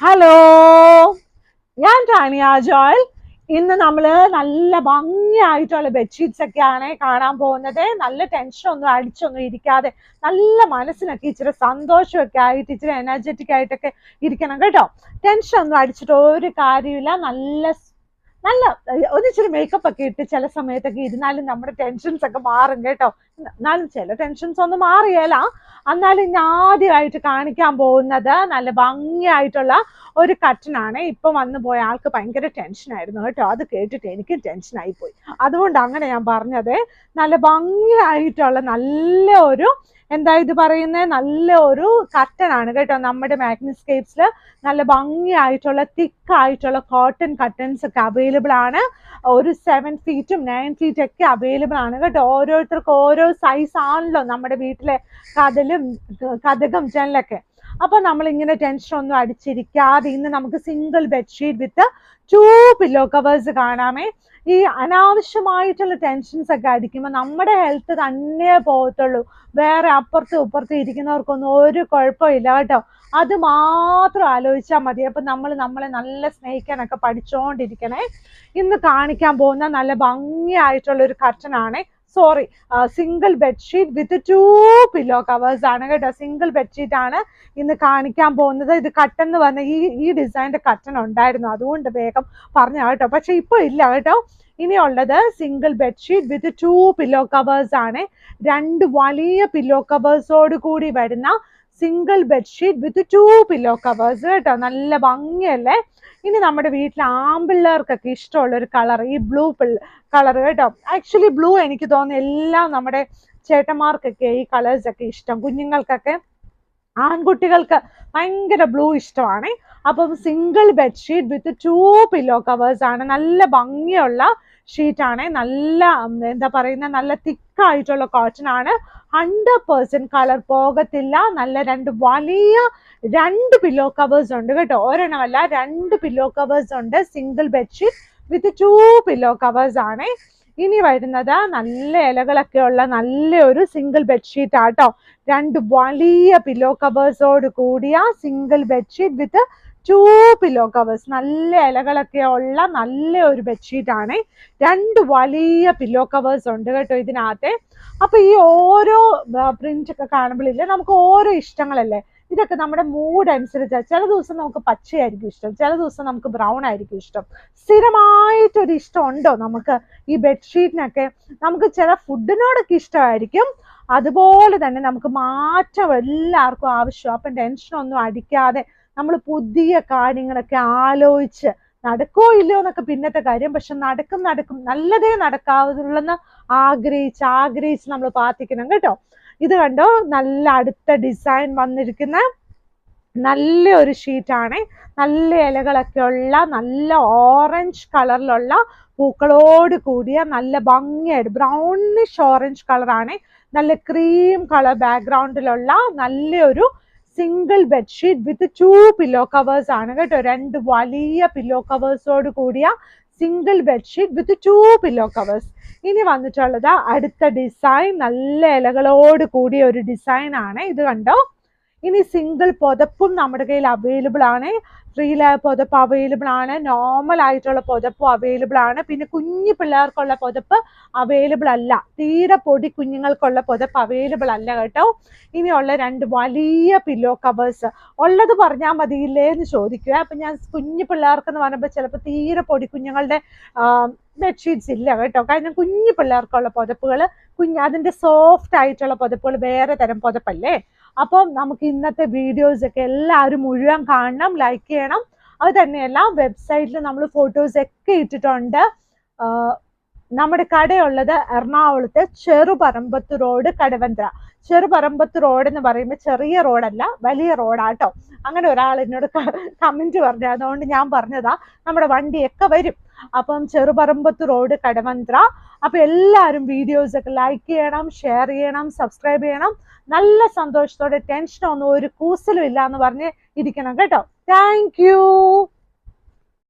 Hello, ഞാൻ Tanya Joel. ഇന്ന് നമ്മള് നല്ല ഭംഗിയായിട്ടുള്ള ബെഡ്ഷീറ്റ്സ് ഒക്കെയാണ് കാണാൻ പോകുന്നത്. നല്ല ടെൻഷനൊന്നും അടിച്ചൊന്നും ഇരിക്കാതെ നല്ല മനസ്സിനൊക്കെ ഇച്ചിരി സന്തോഷമൊക്കെ ആയിട്ട് ഇച്ചിരി എനർജറ്റിക് ആയിട്ടൊക്കെ ഇരിക്കണം കേട്ടോ. ടെൻഷൻ ഒന്നും അടിച്ചിട്ട് ഒരു കാര്യമില്ല. നല്ല നല്ല ഒന്നിച്ചിരി മേക്കപ്പ് ഒക്കെ ഇട്ട് ചില സമയത്തൊക്കെ ഇരുന്നാലും നമ്മുടെ ടെൻഷൻസ് ഒക്കെ മാറും കേട്ടോ. എന്നാലും ചില ടെൻഷൻസ് ഒന്നും മാറിയല്ല. എന്നാലും ഇന്ന് ആദ്യമായിട്ട് കാണിക്കാൻ പോകുന്നത് നല്ല ഭംഗിയായിട്ടുള്ള ഒരു കർട്ടനാണ്. ഇപ്പൊ വന്നു പോയ ആൾക്ക് ഭയങ്കര ടെൻഷനായിരുന്നു കേട്ടോ. അത് കേട്ടിട്ട് എനിക്ക് ടെൻഷനായി പോയി. അതുകൊണ്ട് അങ്ങനെ ഞാൻ പറഞ്ഞത്. നല്ല ഭംഗിയായിട്ടുള്ള നല്ല ഒരു എന്താ ഇത് പറയുന്നത്, നല്ല ഒരു കർട്ടനാണ് കേട്ടോ. നമ്മുടെ മാഗ്നിസ്കേപ്സിൽ നല്ല ഭംഗിയായിട്ടുള്ള തിക്കായിട്ടുള്ള കോട്ടൺ കർട്ടൻസ് ഒക്കെ അവൈലബിൾ ആണ്. ഒരു 7 ഫീറ്റും 9 ഫീറ്റും ഒക്കെ അവൈലബിൾ ആണ് കേട്ടോ. ഓരോരുത്തർക്കും ഓരോ സൈസ് ആണല്ലോ നമ്മുടെ വീട്ടിലെ കതകും ജനലൊക്കെ. അപ്പൊ നമ്മൾ ഇങ്ങനെ ടെൻഷൻ ഒന്നും അടിച്ചിരിക്കാതെ ഇന്ന് നമുക്ക് single bedsheet with 2 pillow covers കാണാമേ. ഈ അനാവശ്യമായിട്ടുള്ള ടെൻഷൻസ് ഒക്കെ അടിക്കുമ്പോൾ നമ്മുടെ ഹെൽത്ത് തന്നെ പോകത്തുള്ളൂ. വേറെ അപ്പുറത്തും ഇപ്പുറത്തും ഇരിക്കുന്നവർക്കൊന്നും ഒരു കുഴപ്പമില്ല കേട്ടോ. അത് മാത്രം ആലോചിച്ചാൽ മതി. അപ്പൊ നമ്മളെ നല്ല സ്നേഹിക്കാനൊക്കെ പഠിച്ചുകൊണ്ടിരിക്കണേ. ഇന്ന് കാണിക്കാൻ പോകുന്ന നല്ല ഭംഗിയായിട്ടുള്ള ഒരു കർട്ടനാണ്. Sorry, single bedsheet with 2 pillow covers ആണ് കേട്ടോ. സിംഗിൾ ബെഡ്ഷീറ്റ് ആണ് ഇന്ന് കാണിക്കാൻ പോകുന്നത്. ഇത് കട്ടൻ എന്ന് പറഞ്ഞ ഈ ഡിസൈൻ്റെ കട്ടൻ ഉണ്ടായിരുന്നു, അതുകൊണ്ട് വേഗം പറഞ്ഞ കേട്ടോ. പക്ഷെ ഇപ്പൊ ഇല്ല കേട്ടോ. ഇനിയുള്ളത് single bedsheet with 2 pillow covers ആണ്. 2 വലിയ പില്ലോ കവേഴ്സോട് കൂടി വരുന്ന single bedsheet with 2 pillow covers കേട്ടോ. നല്ല ഭംഗിയല്ലേ. ഇനി നമ്മുടെ വീട്ടിൽ ആമ്പിള്ളേർക്കൊക്കെ ഇഷ്ടമുള്ള ഒരു കളർ ഈ ബ്ലൂ കളർ കേട്ടോ. ആക്ച്വലി ബ്ലൂ എനിക്ക് തോന്നുന്നു എല്ലാം നമ്മുടെ ചേട്ടന്മാർക്കൊക്കെ ഈ കളേഴ്സ് ഒക്കെ ഇഷ്ടം. കുഞ്ഞുങ്ങൾക്കൊക്കെ, ആൺകുട്ടികൾക്ക് ഭയങ്കര ബ്ലൂ ഇഷ്ടമാണ്. അപ്പം single bedsheet with 2 pillow covers ആണ്. നല്ല ഭംഗിയുള്ള ഷീറ്റാണ്. നല്ല എന്താ പറയുന്ന നല്ല തിക്കായിട്ടുള്ള കോട്ടൺ ആണ്. 100% കളർ പോകത്തില്ല. നല്ല വലിയ 2 പില്ലോ കവേഴ്സ് ഉണ്ട് കേട്ടോ. ഒരെണ്ണമല്ല, 2 പില്ലോ കവേഴ്സ് ഉണ്ട്. Single bedsheet with 2 pillow covers ആണ്. ഇനി വരുന്നത് നല്ല ഇലകളൊക്കെ ഉള്ള നല്ലൊരു സിംഗിൾ ബെഡ്ഷീറ്റ് ആട്ടോ. 2 വലിയ പില്ലോ കവേഴ്സോട് കൂടിയ single bedsheet with 2 pillow covers. നല്ല ഇലകളൊക്കെ ഉള്ള നല്ല ഒരു ബെഡ്ഷീറ്റ് ആണ്. 2 വലിയ പില്ലോ കവേഴ്സ് ഉണ്ട് കേട്ടോ ഇതിനകത്ത്. അപ്പൊ ഈ ഓരോ പ്രിന്റ് ഒക്കെ കാണുമ്പോഴില്ലേ, നമുക്ക് ഓരോ ഇഷ്ടങ്ങളല്ലേ. ഇതൊക്കെ നമ്മുടെ മൂഡ് അനുസരിച്ചാണ്. ചില ദിവസം നമുക്ക് പച്ചയായിരിക്കും ഇഷ്ടം, ചില ദിവസം നമുക്ക് ബ്രൗൺ ആയിരിക്കും ഇഷ്ടം. സ്ഥിരമായിട്ടൊരു ഇഷ്ടം ഉണ്ടോ നമുക്ക് ഈ ബെഡ്ഷീറ്റിനൊക്കെ? നമുക്ക് ചില ഫുഡിനോടൊക്കെ ഇഷ്ടമായിരിക്കും. അതുപോലെ തന്നെ നമുക്ക് മാറ്റം എല്ലാവർക്കും ആവശ്യം. അപ്പം ടെൻഷനൊന്നും അടിക്കാതെ നമ്മൾ പുതിയ കാര്യങ്ങളൊക്കെ ആലോചിച്ച് നടക്കോ ഇല്ലയോ എന്നൊക്കെ പിന്നത്തെ കാര്യം. പക്ഷെ നടക്കും നല്ലതേ നടക്കാവുള്ളെന്ന് ആഗ്രഹിച്ച് നമ്മൾ പ്രാർത്ഥിക്കണം കേട്ടോ. ഇത് കണ്ടോ, നല്ല അടുത്ത ഡിസൈൻ വന്നിരിക്കുന്ന നല്ലൊരു ഷീറ്റാണ്. നല്ല ഇലകളൊക്കെ ഉള്ള നല്ല ഓറഞ്ച് കളറിലുള്ള പൂക്കളോട് കൂടിയ നല്ല ഭംഗിയായിട്ട് ബ്രൗണിഷ് ഓറഞ്ച് കളറാണ്. നല്ല ക്രീം കളർ ബാക്ക്ഗ്രൗണ്ടിലുള്ള നല്ലൊരു single bedsheet with 2 pillow covers ആണ് കേട്ടോ. 2 വലിയ പില്ലോ കവേഴ്സോട് കൂടിയ single bedsheet with 2 pillow covers. ഇനി വന്നിട്ടുള്ളത് അടുത്ത ഡിസൈൻ നല്ല ഇലകളോട് കൂടിയ ഒരു ഡിസൈൻ ആണ്. ഇത് കണ്ടോ. ഇനി സിംഗിൾ പുതപ്പും നമ്മുടെ കയ്യിൽ അവൈലബിൾ ആണ്. 3 ലെയർ പുതപ്പ് അവൈലബിൾ ആണ്. നോർമൽ ആയിട്ടുള്ള പുതപ്പും അവൈലബിൾ ആണ്. പിന്നെ കുഞ്ഞു പിള്ളേർക്കുള്ള പുതപ്പ് അവൈലബിൾ അല്ല. തീരെ പൊടി കുഞ്ഞുങ്ങൾക്കുള്ള പുതപ്പ് അവൈലബിൾ അല്ല കേട്ടോ. ഇനിയുള്ള 2 വലിയ പില്ലോ കവേഴ്സ് ഉള്ളത് പറഞ്ഞാൽ മതിയില്ലേ എന്ന് ചോദിക്കുക. അപ്പൊ ഞാൻ കുഞ്ഞു പിള്ളേർക്കെന്ന് പറയുമ്പോൾ ചിലപ്പോൾ തീരെ പൊടി കുഞ്ഞുങ്ങളുടെ ബെഡ്ഷീറ്റ്സ് ഇല്ല കേട്ടോ. കാരണം കുഞ്ഞു പിള്ളേർക്കുള്ള പുതപ്പുകൾ അതിന്റെ സോഫ്റ്റ് ആയിട്ടുള്ള പുതപ്പുകൾ വേറെ തരം പുതപ്പല്ലേ. അപ്പം നമുക്ക് ഇന്നത്തെ വീഡിയോസ് ഒക്കെ എല്ലാവരും മുഴുവൻ കാണണം, ലൈക്ക് ചെയ്യണം. അത് തന്നെയല്ല, വെബ്സൈറ്റിൽ നമ്മൾ ഫോട്ടോസ് ഒക്കെ ഇട്ടിട്ടുണ്ട്. നമ്മുടെ കടയുള്ളത് എറണാകുളത്തെ ചെറുപറമ്പത്ത് റോഡ്, കടവന്ത്ര. ചെറുപറമ്പത്ത് റോഡ് എന്ന് പറയുമ്പോൾ ചെറിയ റോഡല്ല, വലിയ റോഡാട്ടോ. അങ്ങനെ ഒരാൾ എന്നോട് കമന്റ് പറഞ്ഞു, അതുകൊണ്ട് ഞാൻ പറഞ്ഞതാ. നമ്മുടെ വണ്ടിയൊക്കെ വരും. അപ്പം ചെറുപറമ്പത്ത് റോഡ്, കടവന്ത്ര. അപ്പൊ എല്ലാവരും വീഡിയോസ് ഒക്കെ ലൈക്ക് ചെയ്യണം, ഷെയർ ചെയ്യണം, സബ്സ്ക്രൈബ് ചെയ്യണം. നല്ല സന്തോഷത്തോടെ ടെൻഷനൊന്നും ഒരു കൂസലും ഇല്ല എന്ന് പറഞ്ഞ് ഇരിക്കണം കേട്ടോ. Thank you.